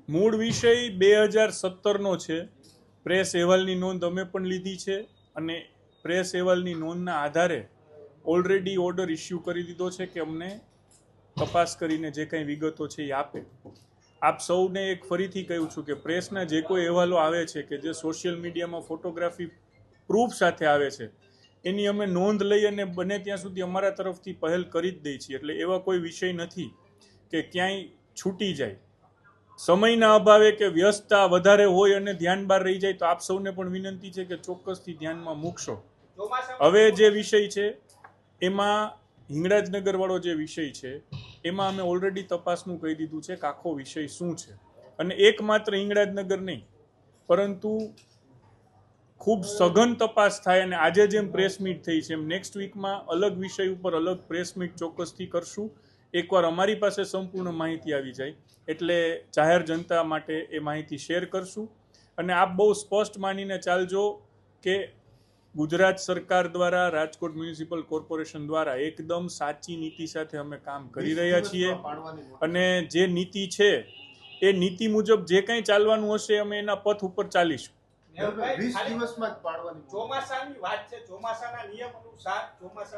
મૂળ વિષય 2017નો છે. પ્રેસ અહેવાલની નોંધ અમે પણ લીધી છે અને પ્રેસ અહેવાલની નોંધના આધારે ઓલરેડી ઓર્ડર ઇસ્યુ કરી દીધો છે કે અમને તપાસ કરીને જે કંઈ વિગતો છે એ આપે. આપ સૌને એક ફરીથી કહું છું કે પ્રેસના જે કોઈ અહેવાલો આવે છે કે જે સોશિયલ મીડિયામાં ફોટોગ્રાફી પ્રૂફ સાથે આવે છે એની અમે નોંધ લઈ અને બને ત્યાં સુધી અમારા તરફથી પહેલ કરી જ દઈએ છીએ. એટલે એવા કોઈ વિષય નથી કે ક્યાંય છૂટી જાય. સમયના અભાવે કે વ્યસ્તતા વધારે હોય અને ધ્યાન બહાર રહી જાય તો આપ સૌને પણ વિનંતી છે કે ચોક્કસથી ધ્યાનમાં મૂકશો. હવે જે વિષય છે એમાં હિંગળાજનગર વાળો જે વિષય છે એમાં અમે ઓલરેડી તપાસનું કહી દીધું છે કે આખો વિષય શું છે. અને એકમાત્ર હિંગળાજનગર નહીં પરંતુ ખૂબ સઘન તપાસ થાય અને આજે જેમ પ્રેસ મીટ થઈ છે એમ નેક્સ્ટ વીકમાં અલગ વિષય ઉપર અલગ પ્રેસ મીટ ચોક્કસથી કરશું. એકવાર અમારી પાસે સંપૂર્ણ માહિતી આવી જાય એટલે જાહેર જનતા માટે એ માહિતી શેર કરશું. અને આપ બહુ સ્પષ્ટ માનીને ચાલજો કે ગુજરાત સરકાર દ્વારા રાજકોટ મ્યુનિસિપલ કોર્પોરેશન દ્વારા એકદમ સાચી નીતિ સાથે અમે કામ કરી રહ્યા છીએ અને જે નીતિ છે એ નીતિ મુજબ જે કંઈ ચાલવાનું હશે અમે એના પથ ઉપર ચાલીશું. 20 દિવસમાં જ પાડવાની ચોમાસાની વાત છે. ચોમાસાના નિયમ અનુસાર ચોમાસા